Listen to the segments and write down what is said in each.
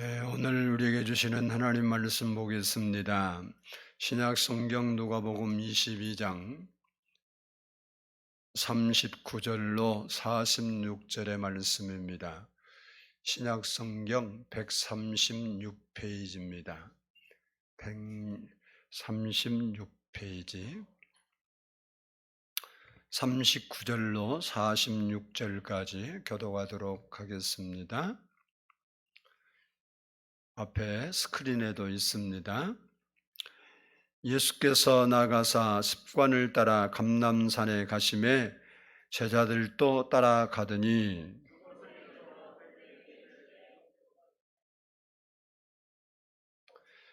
네, 오늘 우리에게 주시는 하나님 말씀 보겠습니다. 신약 성경 누가복음 22장 39절로 46절의 말씀입니다. 신약 성경 136페이지입니다. 136페이지 39절로 46절까지 교독하도록 하겠습니다. 앞에 스크린에도 있습니다. 예수께서 나가사 습관을 따라 감람산에 가심에 제자들도 따라가더니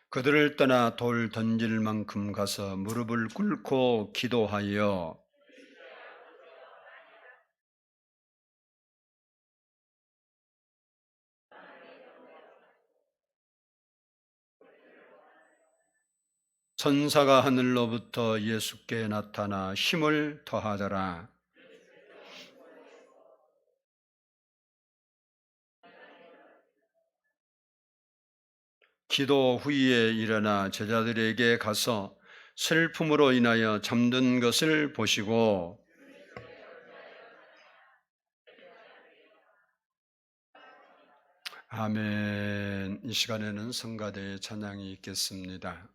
그들을 떠나 돌 던질 만큼 가서 무릎을 꿇고 기도하여 천사가 하늘로부터 예수께 나타나 힘을 더하더라. 기도 후에 일어나 제자들에게 가서 슬픔으로 인하여 잠든 것을 보시고 아멘. 이 시간에는 성가대의 찬양이 있겠습니다.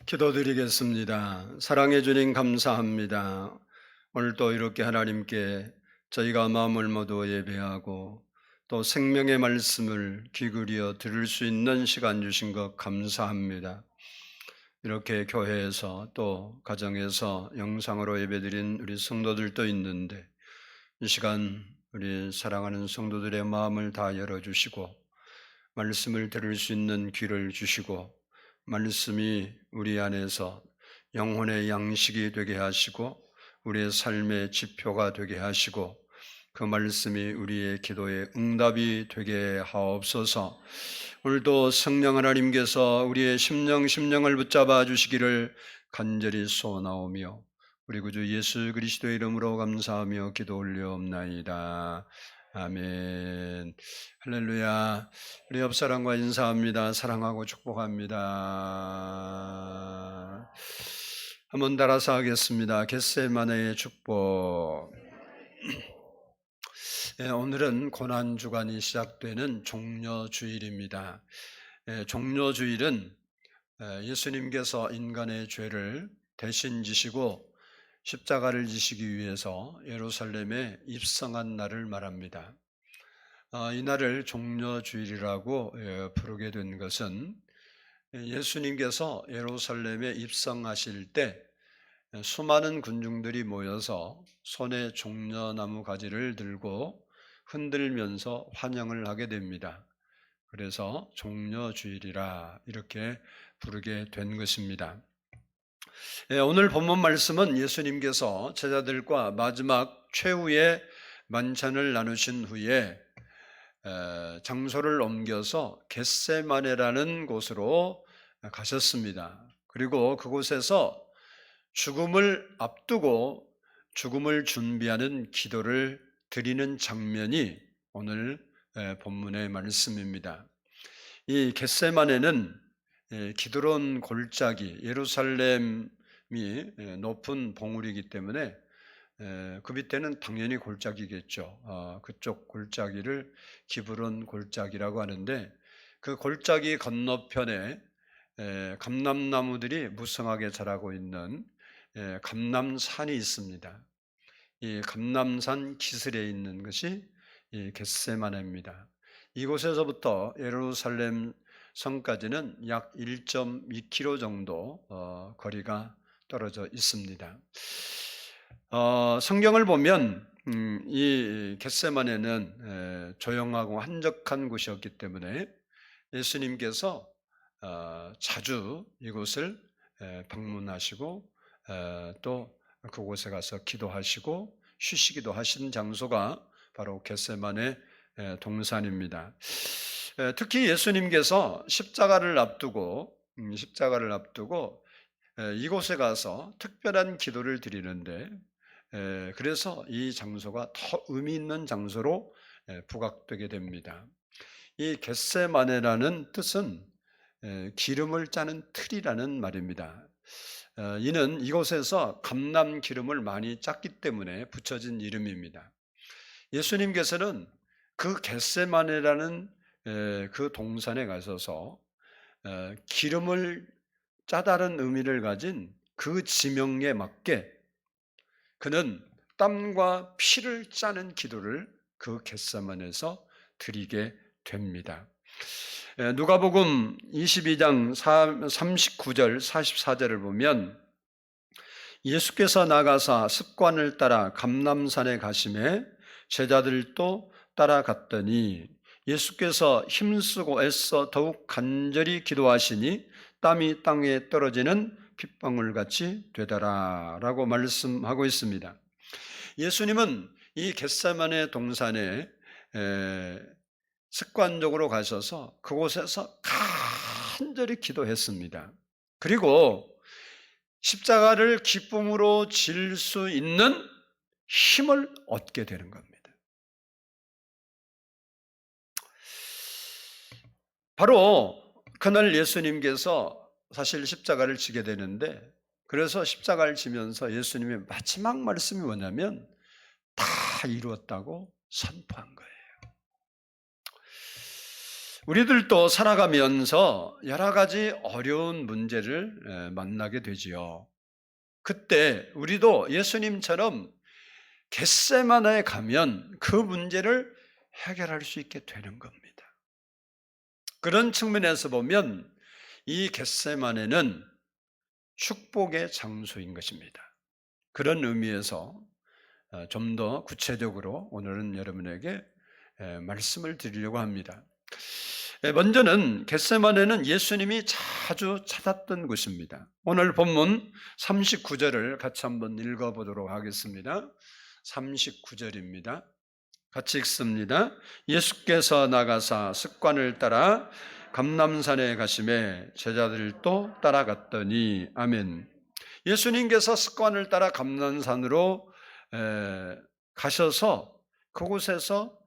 기도드리겠습니다. 사랑해 주님 감사합니다. 오늘 또 이렇게 하나님께 저희가 마음을 모두 예배하고 또 생명의 말씀을 귀 기울여 들을 수 있는 시간 주신 것 감사합니다. 이렇게 교회에서 또 가정에서 영상으로 예배드린 우리 성도들도 있는데 이 시간 우리 사랑하는 성도들의 마음을 다 열어주시고 말씀을 들을 수 있는 귀를 주시고 말씀이 우리 안에서 영혼의 양식이 되게 하시고 우리의 삶의 지표가 되게 하시고 그 말씀이 우리의 기도의 응답이 되게 하옵소서. 오늘도 성령 하나님께서 우리의 심령을 붙잡아 주시기를 간절히 소원하오며 우리 구주 예수 그리스도의 이름으로 감사하며 기도 올려옵나이다. 아멘. 할렐루야. 우리 옆사람과 인사합니다. 사랑하고 축복합니다. 한번 따라서 하겠습니다. 겟세마네의 축복. 오늘은 고난주간이 시작되는 종려주일입니다. 종려주일은 예수님께서 인간의 죄를 대신 지시고 십자가를 지시기 위해서 예루살렘에 입성한 날을 말합니다. 이 날을 종려주일이라고 부르게 된 것은 예수님께서 예루살렘에 입성하실 때 수많은 군중들이 모여서 손에 종려나무 가지를 들고 흔들면서 환영을 하게 됩니다. 그래서 종려주일이라 이렇게 부르게 된 것입니다. 오늘 본문 말씀은 예수님께서 제자들과 마지막 최후의 만찬을 나누신 후에 장소를 옮겨서 겟세마네라는 곳으로 가셨습니다. 그리고 그곳에서 죽음을 앞두고 죽음을 준비하는 기도를 드리는 장면이 오늘 본문의 말씀입니다. 이 겟세마네는 기드론 골짜기, 예루살렘이 높은 봉우리이기 때문에 그 밑에는 당연히 골짜기겠죠. 그쪽 골짜기를 기브론 골짜기라고 하는데 그 골짜기 건너편에 감람나무들이 무성하게 자라고 있는 감람산이 있습니다. 이 감람산 기슭에 있는 것이 이 겟세마네입니다. 이곳에서부터 예루살렘 성까지는 약 1.2km 정도 거리가 떨어져 있습니다. 성경을 보면 이 겟세마네는 조용하고 한적한 곳이었기 때문에 예수님께서 자주 이곳을 방문하시고 또 그곳에 가서 기도하시고 쉬시기도 하신 장소가 바로 겟세마네 동산입니다. 특히 예수님께서 십자가를 앞두고 이곳에 가서 특별한 기도를 드리는데 그래서 이 장소가 더 의미 있는 장소로 부각되게 됩니다. 이 겟세마네라는 뜻은 기름을 짜는 틀이라는 말입니다. 이는 이곳에서 감람 기름을 많이 짰기 때문에 붙여진 이름입니다. 예수님께서는 그 겟세마네라는 그 동산에 가셔서 기름을 짜다는 의미를 가진 그 지명에 맞게 그는 땀과 피를 짜는 기도를 그 겟세마네에서 드리게 됩니다. 누가복음 22장 39절 44절을 보면 예수께서 나가사 습관을 따라 감람산에 가심에 제자들도 따라갔더니 예수께서 힘쓰고 애써 더욱 간절히 기도하시니 땀이 땅에 떨어지는 핏방울같이 되더라 라고 말씀하고 있습니다. 예수님은 이 겟세마네 동산에 습관적으로 가셔서 그곳에서 간절히 기도했습니다. 그리고 십자가를 기쁨으로 질 수 있는 힘을 얻게 되는 겁니다. 바로 그날 예수님께서 사실 십자가를 지게 되는데 그래서 십자가를 지면서 예수님의 마지막 말씀이 뭐냐면 다 이루었다고 선포한 거예요. 우리들도 살아가면서 여러 가지 어려운 문제를 만나게 되지요. 그때 우리도 예수님처럼 겟세마네에 가면 그 문제를 해결할 수 있게 되는 겁니다. 그런 측면에서 보면 이 겟세마네는 축복의 장소인 것입니다. 그런 의미에서 좀 더 구체적으로 오늘은 여러분에게 말씀을 드리려고 합니다. 먼저는 겟세마네는 예수님이 자주 찾았던 곳입니다. 오늘 본문 39절을 같이 한번 읽어보도록 하겠습니다. 39절입니다. 같이 읽습니다. 예수께서 나가사 습관을 따라 감람산에 가심에 제자들도 따라갔더니 아멘. 예수님께서 습관을 따라 감람산으로 가셔서 그곳에서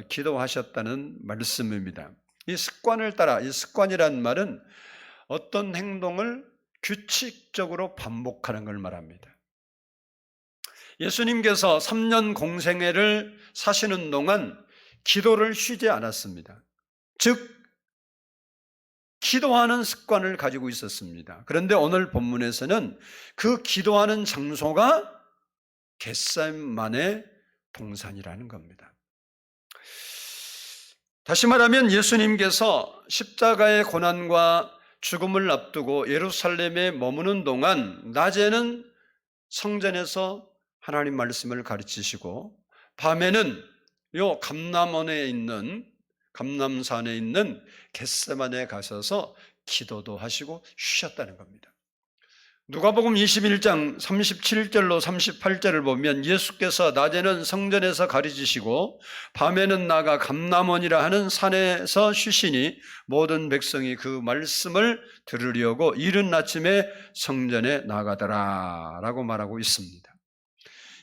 기도하셨다는 말씀입니다. 이 습관을 따라, 이 습관이란 말은 어떤 행동을 규칙적으로 반복하는 걸 말합니다. 예수님께서 3년 공생애를 사시는 동안 기도를 쉬지 않았습니다. 즉 기도하는 습관을 가지고 있었습니다. 그런데 오늘 본문에서는 그 기도하는 장소가 겟세마네 동산이라는 겁니다. 다시 말하면 예수님께서 십자가의 고난과 죽음을 앞두고 예루살렘에 머무는 동안 낮에는 성전에서 하나님 말씀을 가르치시고 밤에는 요 감람산에 있는 겟세마네에 가셔서 기도도 하시고 쉬셨다는 겁니다. 누가복음 21장 37절로 38절을 보면 예수께서 낮에는 성전에서 가르치시고 밤에는 나가 감람원이라 하는 산에서 쉬시니 모든 백성이 그 말씀을 들으려고 이른 아침에 성전에 나가더라 라고 말하고 있습니다.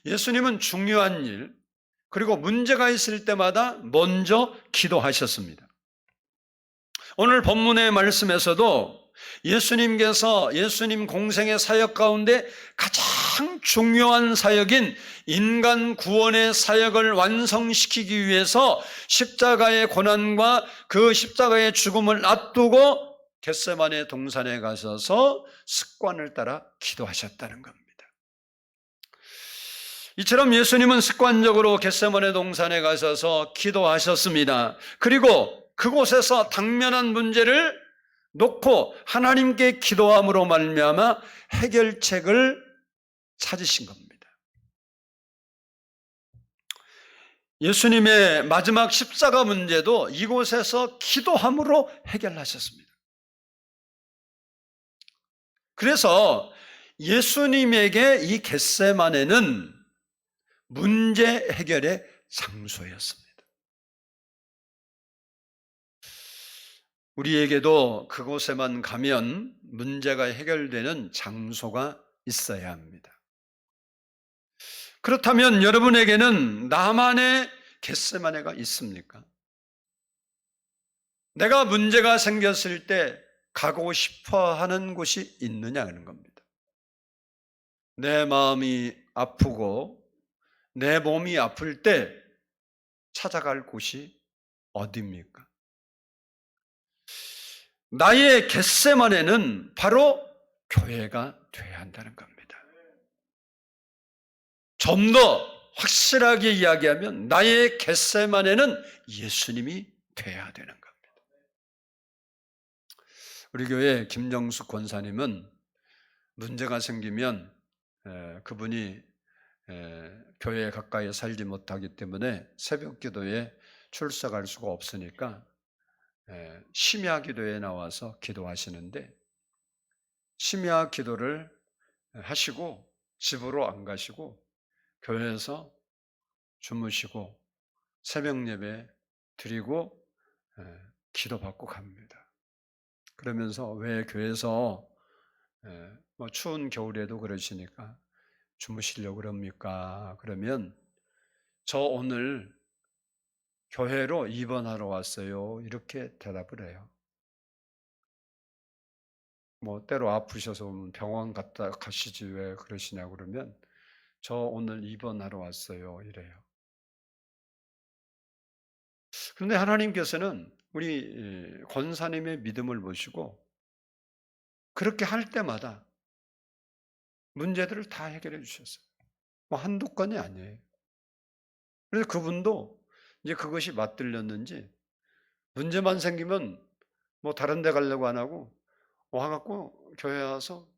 예수님은 중요한 일 그리고 문제가 있을 때마다 먼저 기도하셨습니다. 오늘 본문의 말씀에서도 예수님께서 예수님 공생의 사역 가운데 가장 중요한 사역인 인간 구원의 사역을 완성시키기 위해서 십자가의 고난과 그 십자가의 죽음을 앞두고 겟세마네 동산에 가셔서 습관을 따라 기도하셨다는 겁니다. 이처럼 예수님은 습관적으로 겟세마네 동산에 가셔서 기도하셨습니다. 그리고 그곳에서 당면한 문제를 놓고 하나님께 기도함으로 말미암아 해결책을 찾으신 겁니다. 예수님의 마지막 십자가 문제도 이곳에서 기도함으로 해결하셨습니다. 그래서 예수님에게 이 겟세마네는 문제 해결의 장소였습니다. 우리에게도 그곳에만 가면 문제가 해결되는 장소가 있어야 합니다. 그렇다면 여러분에게는 나만의 겟세마네가 있습니까? 내가 문제가 생겼을 때 가고 싶어 하는 곳이 있느냐 하는 겁니다. 내 마음이 아프고 내 몸이 아플 때 찾아갈 곳이 어디입니까? 나의 겟세마네는 바로 교회가 되어야 한다는 겁니다. 좀 더 확실하게 이야기하면 나의 겟세마네는 예수님이 되어야 되는 겁니다. 우리 교회 김정숙 권사님은 문제가 생기면 그분이 교회에 가까이 살지 못하기 때문에 새벽 기도에 출석할 수가 없으니까 심야 기도에 나와서 기도하시는데 심야 기도를 하시고 집으로 안 가시고 교회에서 주무시고 새벽 예배 드리고 기도받고 갑니다. 그러면서 왜 교회에서 뭐 추운 겨울에도 그러시니까 주무시려고 그럽니까? 그러면 저 오늘 교회로 입원하러 왔어요. 이렇게 대답을 해요. 뭐 때로 아프셔서 병원 갔다 가시지 왜 그러시냐고 그러면 저 오늘 입원하러 왔어요. 이래요. 그런데 하나님께서는 우리 권사님의 믿음을 보시고 그렇게 할 때마다 문제들을 다 해결해 주셨어요. 뭐 한두 건이 아니에요. 그래서 그분도 이제 그것이 맞들렸는지 문제만 생기면 뭐 다른 데 가려고 안 하고 와 갖고 교회 와서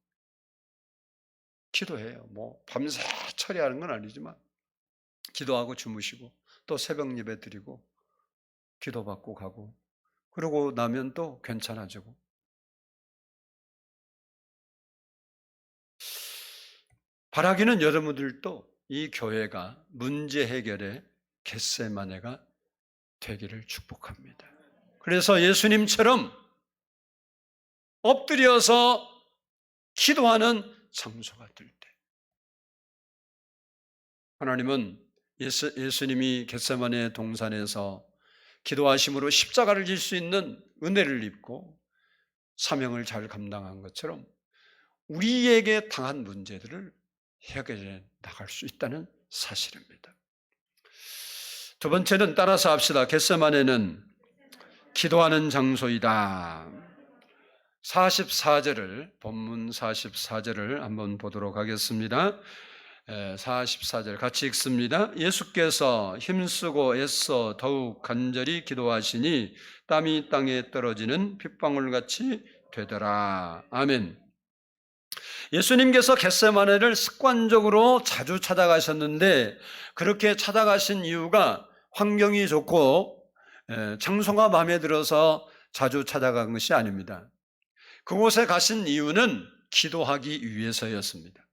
기도해요. 뭐 밤새 처리하는 건 아니지만 기도하고 주무시고 또 새벽 예배 드리고 기도받고 가고 그러고 나면 또 괜찮아지고. 바라기는 여러분들도 이 교회가 문제 해결의 겟세마네가 되기를 축복합니다. 그래서 예수님처럼 엎드려서 기도하는 장소가 될 때 하나님은 예수님이 겟세마네 동산에서 기도하심으로 십자가를 질 수 있는 은혜를 입고 사명을 잘 감당한 것처럼 우리에게 당한 문제들을 해결해 나갈 수 있다는 사실입니다. 두 번째는 따라서 합시다. 겟세마네는 기도하는 장소이다. 44절을 본문 44절을 한번 보도록 하겠습니다. 44절 같이 읽습니다. 예수께서 힘쓰고 애써 더욱 간절히 기도하시니 땀이 땅에 떨어지는 핏방울같이 되더라. 아멘. 예수님께서 겟세마네를 습관적으로 자주 찾아가셨는데 그렇게 찾아가신 이유가 환경이 좋고 장소가 마음에 들어서 자주 찾아간 것이 아닙니다. 그곳에 가신 이유는 기도하기 위해서였습니다.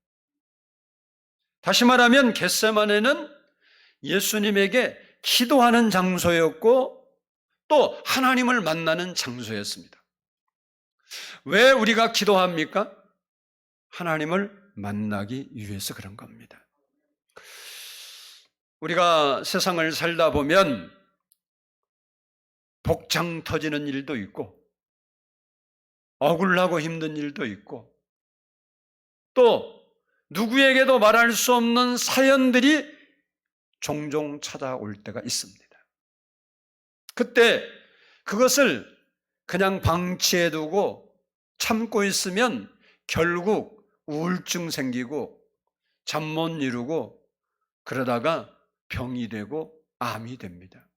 다시 말하면 겟세마네는 예수님에게 기도하는 장소였고 또 하나님을 만나는 장소였습니다. 왜 우리가 기도합니까? 하나님을 만나기 위해서 그런 겁니다. 우리가 세상을 살다 보면 복장 터지는 일도 있고 억울하고 힘든 일도 있고 또 누구에게도 말할 수 없는 사연들이 종종 찾아올 때가 있습니다. 그때 그것을 그냥 방치해두고 참고 있으면 결국 우울증 생기고 잠 못 이루고 그러다가 병이 되고 암이 됩니다.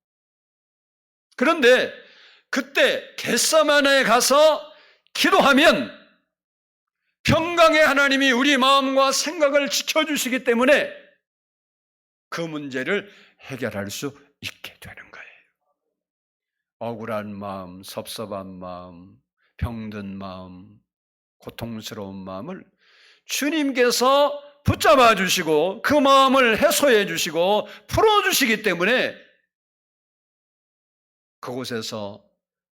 그런데 그때 겟세마네에 가서 기도하면 평강의 하나님이 우리 마음과 생각을 지켜주시기 때문에 그 문제를 해결할 수 있게 되는 거예요. 억울한 마음, 섭섭한 마음, 병든 마음, 고통스러운 마음을 주님께서 붙잡아 주시고 그 마음을 해소해 주시고 풀어주시기 때문에 그곳에서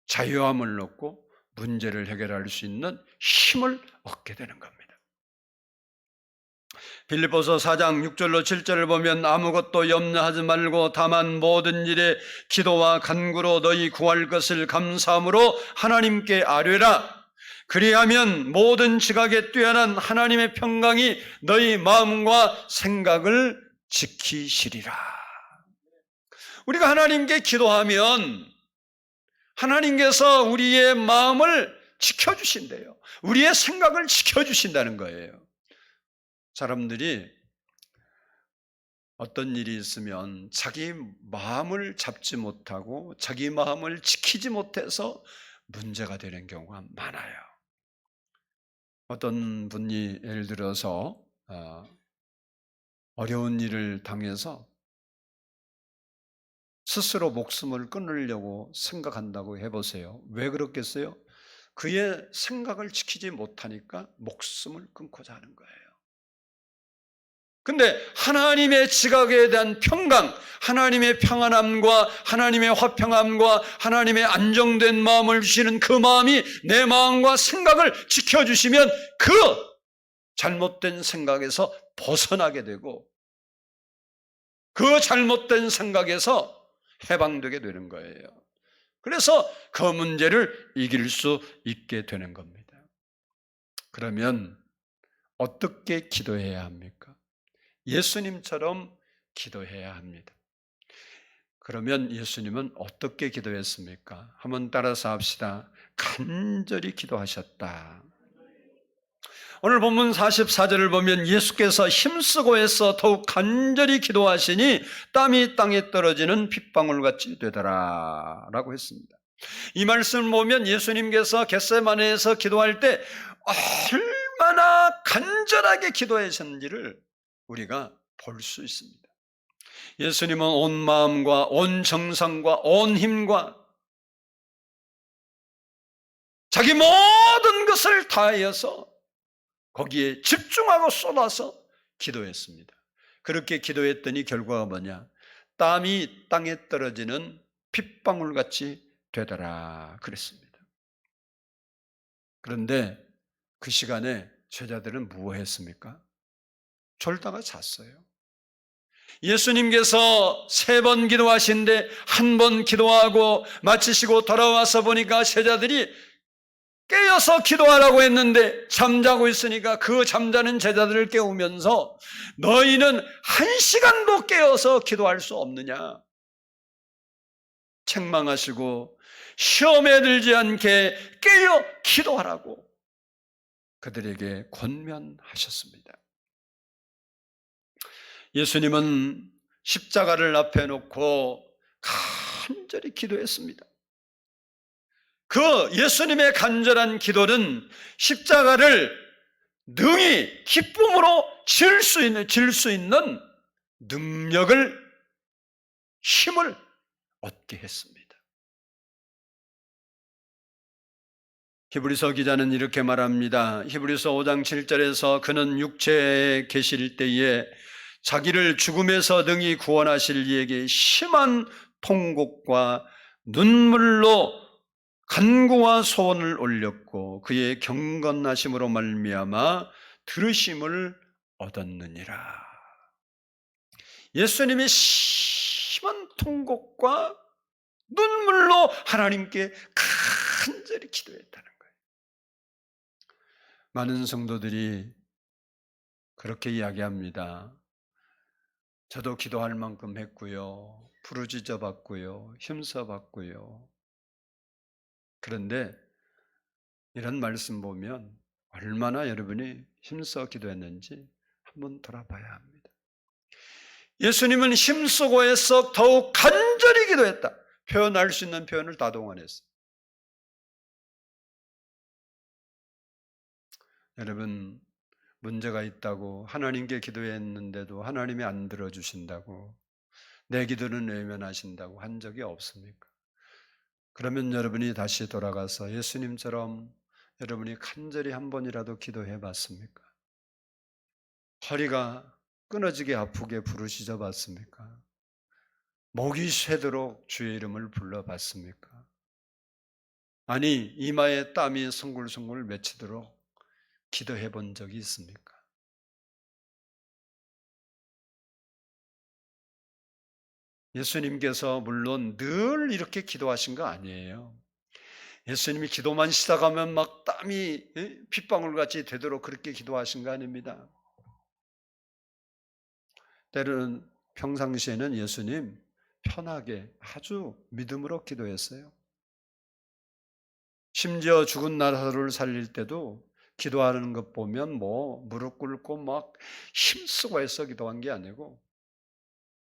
자유함을 얻고 문제를 해결할 수 있는 힘을 얻게 되는 겁니다. 빌립보서 4장 6절로 7절을 보면 아무것도 염려하지 말고 다만 모든 일에 기도와 간구로 너희 구할 것을 감사함으로 하나님께 아뢰라. 그리하면 모든 지각에 뛰어난 하나님의 평강이 너희 마음과 생각을 지키시리라. 우리가 하나님께 기도하면 하나님께서 우리의 마음을 지켜주신대요. 우리의 생각을 지켜주신다는 거예요. 사람들이 어떤 일이 있으면 자기 마음을 잡지 못하고 자기 마음을 지키지 못해서 문제가 되는 경우가 많아요. 어떤 분이 예를 들어서 어려운 일을 당해서 스스로 목숨을 끊으려고 생각한다고 해보세요. 왜 그렇겠어요? 그의 생각을 지키지 못하니까 목숨을 끊고자 하는 거예요. 근데 하나님의 지각에 대한 평강, 하나님의 평안함과 하나님의 화평함과 하나님의 안정된 마음을 주시는 그 마음이 내 마음과 생각을 지켜주시면 그 잘못된 생각에서 벗어나게 되고 그 잘못된 생각에서 해방되게 되는 거예요. 그래서 그 문제를 이길 수 있게 되는 겁니다. 그러면 어떻게 기도해야 합니까? 예수님처럼 기도해야 합니다. 그러면 예수님은 어떻게 기도했습니까? 한번 따라서 합시다. 간절히 기도하셨다. 오늘 본문 44절을 보면 예수께서 힘쓰고 해서 더욱 간절히 기도하시니 땀이 땅에 떨어지는 핏방울같이 되더라 라고 했습니다. 이 말씀을 보면 예수님께서 겟세마네에서 기도할 때 얼마나 간절하게 기도하셨는지를 우리가 볼 수 있습니다. 예수님은 온 마음과 온 정성과 온 힘과 자기 모든 것을 다하여서 거기에 집중하고 쏟아서 기도했습니다. 그렇게 기도했더니 결과가 뭐냐? 땀이 땅에 떨어지는 핏방울같이 되더라 그랬습니다. 그런데 그 시간에 제자들은 무엇했습니까? 졸다가 잤어요. 예수님께서 3번 기도하신데 한 번 기도하고 마치시고 돌아와서 보니까 제자들이 깨어서 기도하라고 했는데 잠자고 있으니까 그 잠자는 제자들을 깨우면서 너희는 1시간도 깨어서 기도할 수 없느냐? 책망하시고 시험에 들지 않게 깨어 기도하라고 그들에게 권면하셨습니다. 예수님은 십자가를 앞에 놓고 간절히 기도했습니다. 그 예수님의 간절한 기도는 십자가를 능히 기쁨으로 질 수 있는 능력을, 힘을 얻게 했습니다. 히브리서 기자는 이렇게 말합니다. 히브리서 5장 7절에서 그는 육체에 계실 때에 자기를 죽음에서 능히 구원하실 이에게 심한 통곡과 눈물로 간구와 소원을 올렸고 그의 경건하심으로 말미암아 들으심을 얻었느니라. 예수님의 심한 통곡과 눈물로 하나님께 간절히 기도했다는 거예요. 많은 성도들이 그렇게 이야기합니다. 저도 기도할 만큼 했고요. 부르짖어 봤고요. 힘써 봤고요. 그런데 이런 말씀 보면 얼마나 여러분이 힘써 기도했는지 한번 돌아봐야 합니다. 예수님은 힘쓰고 해서 더욱 간절히 기도했다. 표현할 수 있는 표현을 다 동원했어요. 여러분, 문제가 있다고 하나님께 기도했는데도 하나님이 안 들어주신다고 내 기도는 외면하신다고 한 적이 없습니까? 그러면 여러분이 다시 돌아가서 예수님처럼 여러분이 간절히 한 번이라도 기도해 봤습니까? 허리가 끊어지게 아프게 부르짖어 봤습니까? 목이 새도록 주의 이름을 불러 봤습니까? 아니, 이마에 땀이 송글송글 맺히도록 기도해 본 적이 있습니까? 예수님께서 물론 늘 이렇게 기도하신 거 아니에요. 예수님이 기도만 시작하면 막 땀이 핏방울같이 되도록 그렇게 기도하신 거 아닙니다. 때로는 평상시에는 예수님 편하게 아주 믿음으로 기도했어요. 심지어 죽은 나사로를 살릴 때도 기도하는 것 보면 무릎 꿇고 막 힘쓰고 해서 기도한 게 아니고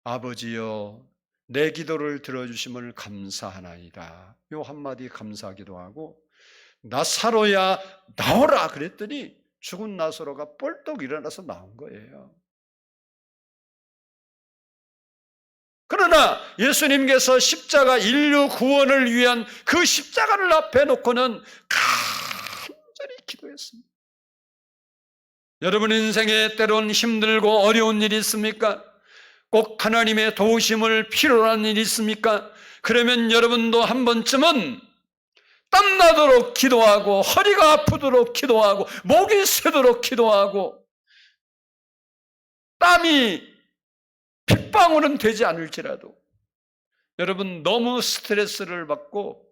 아버지여 내 기도를 들어주심을 감사하나이다. 요 한마디 감사하기도 하고 나사로야 나오라 그랬더니 죽은 나사로가 뻘떡 일어나서 나온 거예요. 그러나 예수님께서 십자가 인류 구원을 위한 그 십자가를 앞에 놓고는 간절히 기도했습니다. 여러분 인생에 때론 힘들고 어려운 일이 있습니까? 꼭 하나님의 도우심을 필요로 하는 일이 있습니까? 그러면 여러분도 한 번쯤은 땀나도록 기도하고 허리가 아프도록 기도하고 목이 새도록 기도하고 땀이 핏방울은 되지 않을지라도 여러분 너무 스트레스를 받고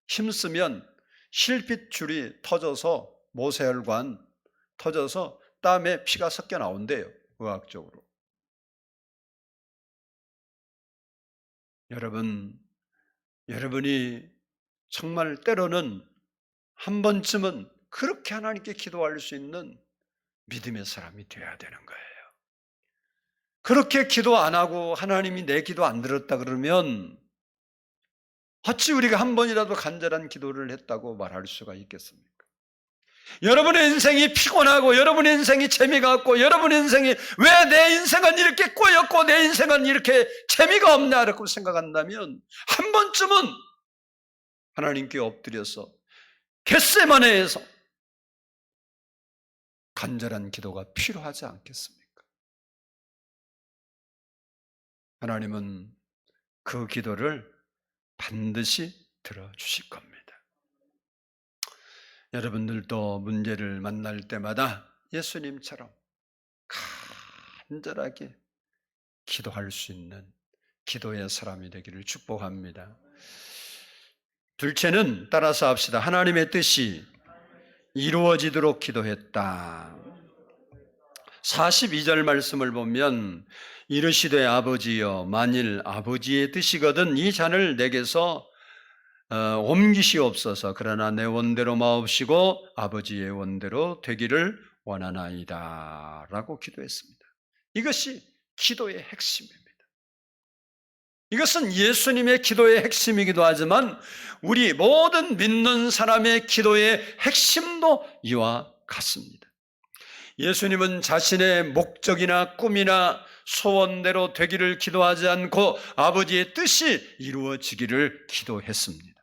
힘쓰면 실핏줄이 터져서 모세혈관 터져서 땀에 피가 섞여 나온대요. 의학적으로. 여러분이 정말 때로는 한 번쯤은 그렇게 하나님께 기도할 수 있는 믿음의 사람이 되어야 되는 거예요. 그렇게 기도 안 하고 하나님이 내 기도 안 들었다 그러면 어찌 우리가 한 번이라도 간절한 기도를 했다고 말할 수가 있겠습니까? 여러분의 인생이 피곤하고 여러분의 인생이 재미가 없고 여러분의 인생이 왜 내 인생은 이렇게 꼬였고 내 인생은 이렇게 재미가 없냐라고 생각한다면 한 번쯤은 하나님께 엎드려서 겟세마네에서 간절한 기도가 필요하지 않겠습니까? 하나님은 그 기도를 반드시 들어주실 겁니다. 여러분들도 문제를 만날 때마다 예수님처럼 간절하게 기도할 수 있는 기도의 사람이 되기를 축복합니다. 둘째는 따라서 합시다. 하나님의 뜻이 이루어지도록 기도했다. 42절 말씀을 보면 이르시되 아버지여 만일 아버지의 뜻이거든 이 잔을 내게서 옮기시옵소서. 그러나 내 원대로 마옵시고 아버지의 원대로 되기를 원하나이다 라고 기도했습니다. 이것이 기도의 핵심입니다. 이것은 예수님의 기도의 핵심이기도 하지만 우리 모든 믿는 사람의 기도의 핵심도 이와 같습니다. 예수님은 자신의 목적이나 꿈이나 소원대로 되기를 기도하지 않고 아버지의 뜻이 이루어지기를 기도했습니다.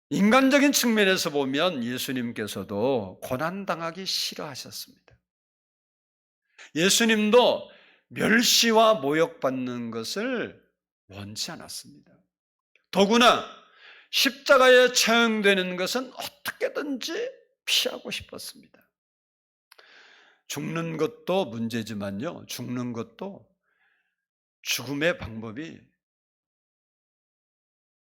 인간적인 측면에서 보면 예수님께서도 고난당하기 싫어하셨습니다. 예수님도 멸시와 모욕받는 것을 원치 않았습니다. 더구나 십자가에 처형되는 것은 어떻게든지 피하고 싶었습니다. 죽는 것도 문제지만요, 죽는 것도 죽음의 방법이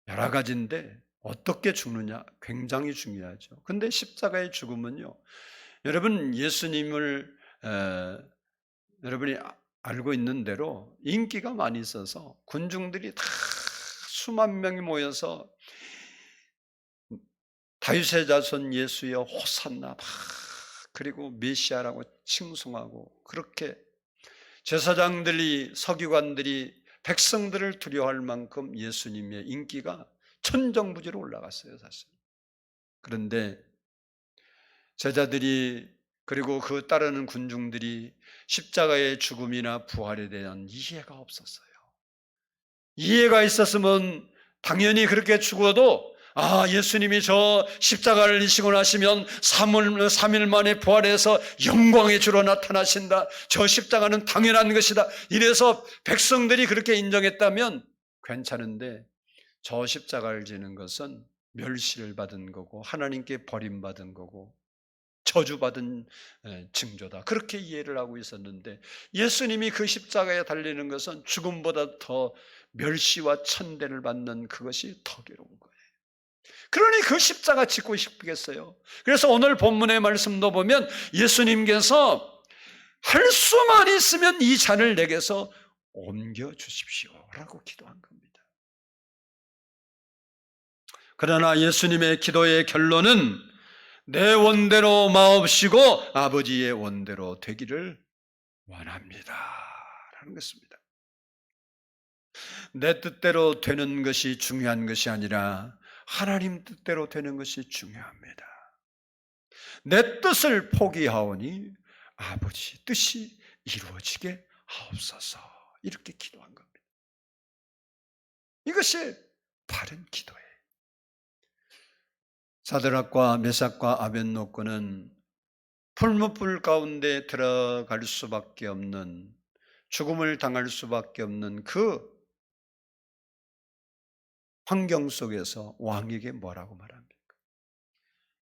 여러 가지인데 어떻게 죽느냐 굉장히 중요하죠. 근데 십자가의 죽음은요, 여러분 예수님을 여러분이 알고 있는 대로 인기가 많이 있어서 군중들이 다 수만 명이 모여서 다윗의 자손 예수여 호산나 그리고 메시아라고 칭송하고 그렇게 제사장들이 서기관들이 백성들을 두려워할 만큼 예수님의 인기가 천정부지로 올라갔어요, 사실. 그런데 제자들이 그리고 그 따르는 군중들이 십자가의 죽음이나 부활에 대한 이해가 없었어요. 이해가 있었으면 당연히 그렇게 죽어도 예수님이 저 십자가를 지시고 나시면 3일 만에 부활해서 영광의 주로 나타나신다. 저 십자가는 당연한 것이다. 이래서 백성들이 그렇게 인정했다면 괜찮은데 저 십자가를 지는 것은 멸시를 받은 거고 하나님께 버림받은 거고 저주받은 징조다. 그렇게 이해를 하고 있었는데 예수님이 그 십자가에 달리는 것은 죽음보다 더 멸시와 천대를 받는 그것이 더 괴로운 거예요. 그러니 그 십자가 짓고 싶겠어요. 그래서 오늘 본문의 말씀도 보면 예수님께서 할 수만 있으면 이 잔을 내게서 옮겨 주십시오 라고 기도한 겁니다. 그러나 예수님의 기도의 결론은 내 원대로 마옵시고 아버지의 원대로 되기를 원합니다 라는 것입니다. 내 뜻대로 되는 것이 중요한 것이 아니라 하나님 뜻대로 되는 것이 중요합니다. 내 뜻을 포기하오니 아버지 뜻이 이루어지게 하옵소서 이렇게 기도한 겁니다. 이것이 바른 기도예요. 사드락과 메삭과 아벳노고는 풀무불 가운데 들어갈 수밖에 없는 죽음을 당할 수밖에 없는 그 환경 속에서 왕에게 뭐라고 말합니까?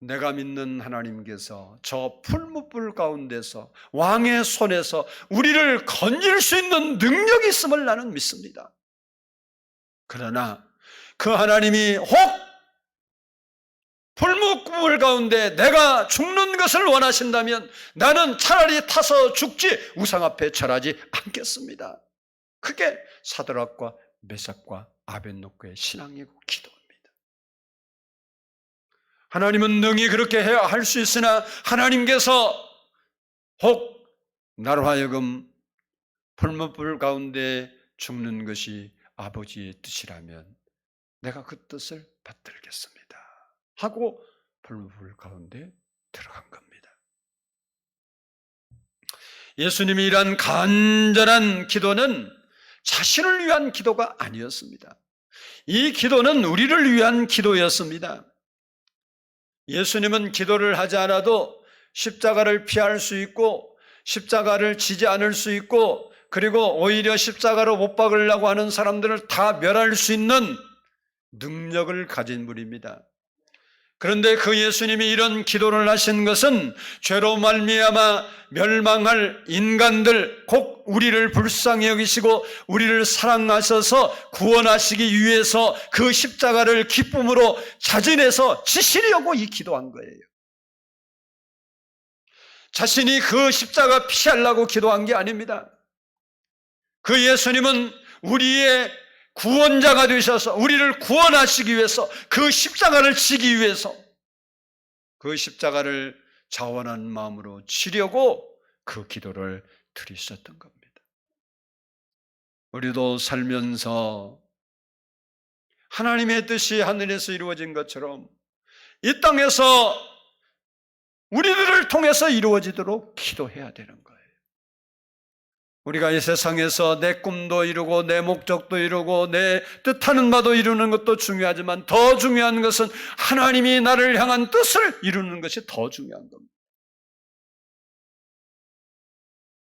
내가 믿는 하나님께서 저 풀무불 가운데서 왕의 손에서 우리를 건질 수 있는 능력이 있음을 나는 믿습니다. 그러나 그 하나님이 혹 풀무불 가운데 내가 죽는 것을 원하신다면 나는 차라리 타서 죽지 우상 앞에 절하지 않겠습니다. 그게 사드락과 메삭과 아벳노고의 신앙이고 기도입니다. 하나님은 능히 그렇게 할 수 있으나 하나님께서 혹 나로 하여금 풀무불 가운데 죽는 것이 아버지의 뜻이라면 내가 그 뜻을 받들겠습니다 하고 풀무불 가운데 들어간 겁니다. 예수님이 이란 간절한 기도는 자신을 위한 기도가 아니었습니다. 이 기도는 우리를 위한 기도였습니다. 예수님은 기도를 하지 않아도 십자가를 피할 수 있고 십자가를 지지 않을 수 있고 그리고 오히려 십자가로 못 박으려고 하는 사람들을 다 멸할 수 있는 능력을 가진 분입니다. 그런데 그 예수님이 이런 기도를 하신 것은 죄로 말미암아 멸망할 인간들, 곧 우리를 불쌍히 여기시고 우리를 사랑하셔서 구원하시기 위해서 그 십자가를 기쁨으로 자진해서 지시려고 이 기도한 거예요. 자신이 그 십자가 피하려고 기도한 게 아닙니다. 그 예수님은 우리의 구원자가 되셔서 우리를 구원하시기 위해서 그 십자가를 지기 위해서 그 십자가를 자원한 마음으로 지려고 그 기도를 드리셨던 겁니다. 우리도 살면서 하나님의 뜻이 하늘에서 이루어진 것처럼 이 땅에서 우리들을 통해서 이루어지도록 기도해야 되는 거예요. 우리가 이 세상에서 내 꿈도 이루고 내 목적도 이루고 내 뜻하는 바도 이루는 것도 중요하지만 더 중요한 것은 하나님이 나를 향한 뜻을 이루는 것이 더 중요한 겁니다.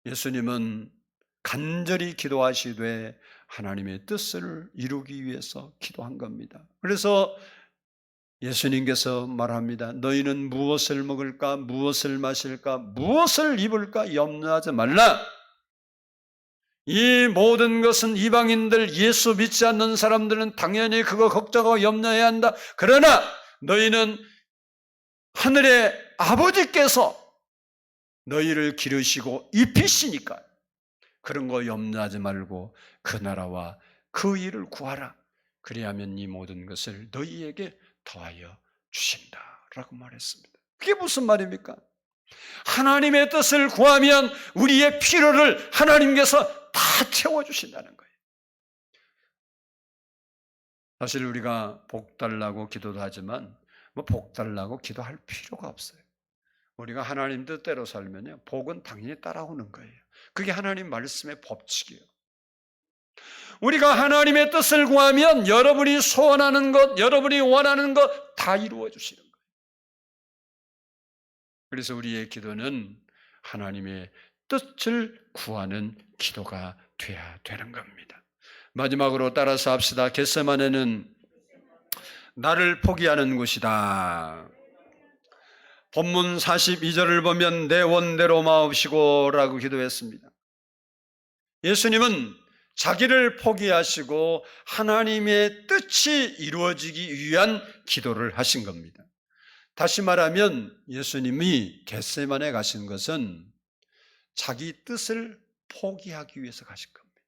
예수님은 간절히 기도하시되 하나님의 뜻을 이루기 위해서 기도한 겁니다. 그래서 예수님께서 말합니다. 너희는 무엇을 먹을까, 무엇을 마실까, 무엇을 입을까 염려하지 말라. 이 모든 것은 이방인들, 예수 믿지 않는 사람들은 당연히 그거 걱정하고 염려해야 한다. 그러나 너희는 하늘의 아버지께서 너희를 기르시고 입히시니까 그런 거 염려하지 말고 그 나라와 그 일을 구하라. 그리하면 이 모든 것을 너희에게 더하여 주신다라고 말했습니다. 그게 무슨 말입니까? 하나님의 뜻을 구하면 우리의 필요를 하나님께서 다 채워주신다는 거예요. 사실 우리가 복 달라고 기도도 하지만 복 달라고 기도할 필요가 없어요. 우리가 하나님 뜻대로 살면요, 복은 당연히 따라오는 거예요. 그게 하나님 말씀의 법칙이에요. 우리가 하나님의 뜻을 구하면 여러분이 소원하는 것, 여러분이 원하는 것 다 이루어 주시는 거예요. 그래서 우리의 기도는 하나님의 뜻을 구하는 기도가 돼야 되는 겁니다. 마지막으로 따라서 합시다. 겟세마네는 나를 포기하는 곳이다. 본문 42절을 보면 내 원대로 마옵시고 라고 기도했습니다. 예수님은 자기를 포기하시고 하나님의 뜻이 이루어지기 위한 기도를 하신 겁니다. 다시 말하면 예수님이 겟세마네 가신 것은 자기 뜻을 포기하기 위해서 가신 겁니다.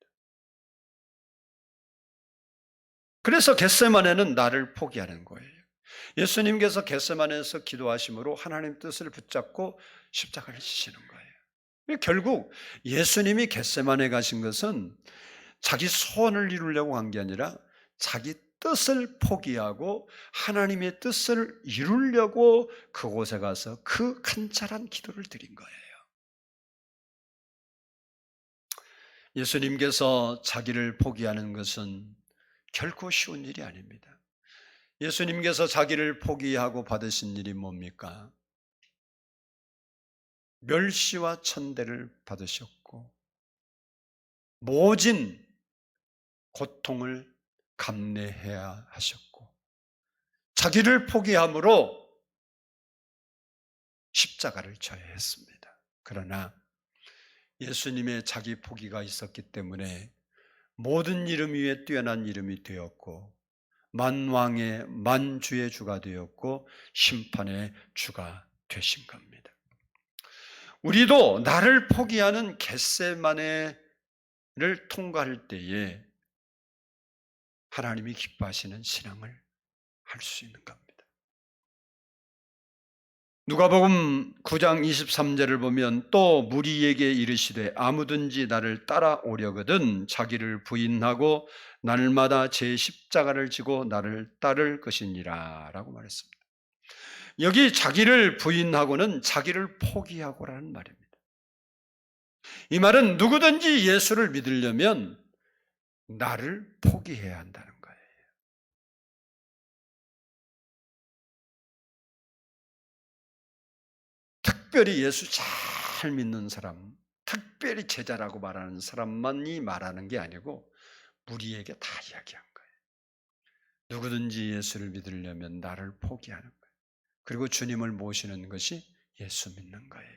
그래서 겟세마네는 나를 포기하는 거예요. 예수님께서 겟세마네에서 기도하심으로 하나님 뜻을 붙잡고 십자가를 지시는 거예요. 결국 예수님이 겟세마네 가신 것은 자기 소원을 이루려고 한 게 아니라 자기 뜻을 포기하고 하나님의 뜻을 이루려고 그곳에 가서 그 간절한 기도를 드린 거예요. 예수님께서 자기를 포기하는 것은 결코 쉬운 일이 아닙니다. 예수님께서 자기를 포기하고 받으신 일이 뭡니까? 멸시와 천대를 받으셨고 모진 고통을 감내해야 하셨고 자기를 포기함으로 십자가를 져야 했습니다. 그러나 예수님의 자기 포기가 있었기 때문에 모든 이름 위에 뛰어난 이름이 되었고 만왕의 만주의 주가 되었고 심판의 주가 되신 겁니다. 우리도 나를 포기하는 겟세마네 통과할 때에 하나님이 기뻐하시는 신앙을 할 수 있는 겁니다. 누가복음 9장 23절을 보면 또 무리에게 이르시되 아무든지 나를 따라오려거든 자기를 부인하고 날마다 제 십자가를 지고 나를 따를 것이니라 라고 말했습니다. 여기 자기를 부인하고는 자기를 포기하고라는 말입니다. 이 말은 누구든지 예수를 믿으려면 나를 포기해야 한다는 거예요. 특별히 예수 잘 믿는 사람, 특별히 제자라고 말하는 사람만이 말하는 게 아니고 무리에게 다 이야기한 거예요. 누구든지 예수를 믿으려면 나를 포기하는 거예요. 그리고 주님을 모시는 것이 예수 믿는 거예요.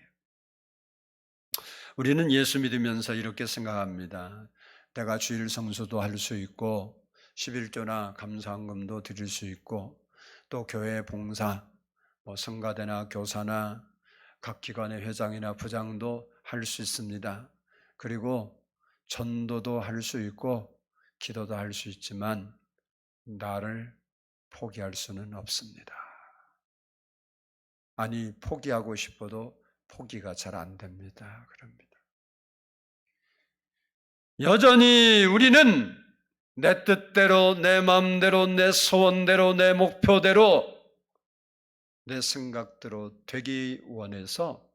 우리는 예수 믿으면서 이렇게 생각합니다. 내가 주일 성수도 할 수 있고 11조나 감사헌금도 드릴 수 있고 또 교회 봉사, 성가대나 교사나 각 기관의 회장이나 부장도 할 수 있습니다. 그리고 전도도 할 수 있고 기도도 할 수 있지만 나를 포기할 수는 없습니다. 아니, 포기하고 싶어도 포기가 잘 안 됩니다. 그럽니다. 여전히 우리는 내 뜻대로, 내 마음대로, 내 소원대로, 내 목표대로, 내 생각대로 되기 원해서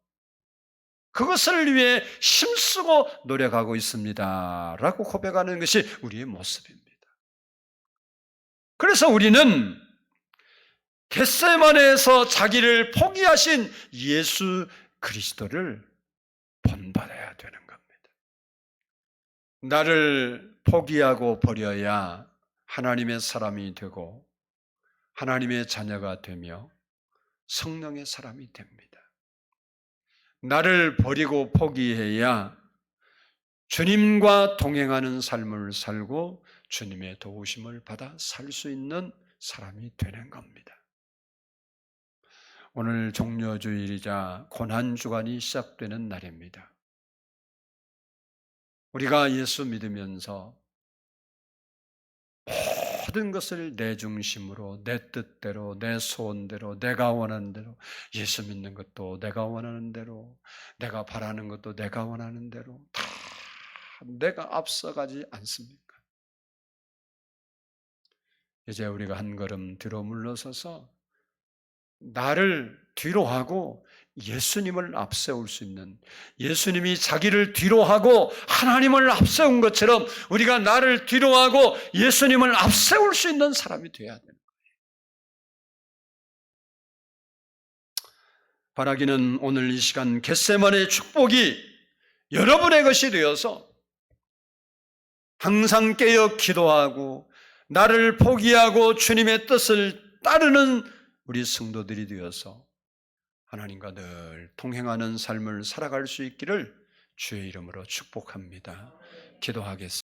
그것을 위해 힘쓰고 노력하고 있습니다. 라고 고백하는 것이 우리의 모습입니다. 그래서 우리는 겟세마네에서 자기를 포기하신 예수 그리스도를 본받아야 되는 겁니다. 나를 포기하고 버려야 하나님의 사람이 되고 하나님의 자녀가 되며 성령의 사람이 됩니다. 나를 버리고 포기해야 주님과 동행하는 삶을 살고 주님의 도우심을 받아 살 수 있는 사람이 되는 겁니다. 오늘 종려주일이자 고난주간이 시작되는 날입니다. 우리가 예수 믿으면서 모든 것을 내 중심으로, 내 뜻대로, 내 소원대로, 내가 원하는 대로, 예수 믿는 것도 내가 원하는 대로, 내가 바라는 것도 내가 원하는 대로 다 내가 앞서가지 않습니까? 이제 우리가 한 걸음 뒤로 물러서서 나를 뒤로 하고 예수님을 앞세울 수 있는, 예수님이 자기를 뒤로 하고 하나님을 앞세운 것처럼 우리가 나를 뒤로 하고 예수님을 앞세울 수 있는 사람이 되어야 되는 거예요. 바라기는 오늘 이 시간 겟세마네의 축복이 여러분의 것이 되어서 항상 깨어 기도하고 나를 포기하고 주님의 뜻을 따르는 우리 성도들이 되어서 하나님과 늘 동행하는 삶을 살아갈 수 있기를 주의 이름으로 축복합니다. 기도하겠습니다.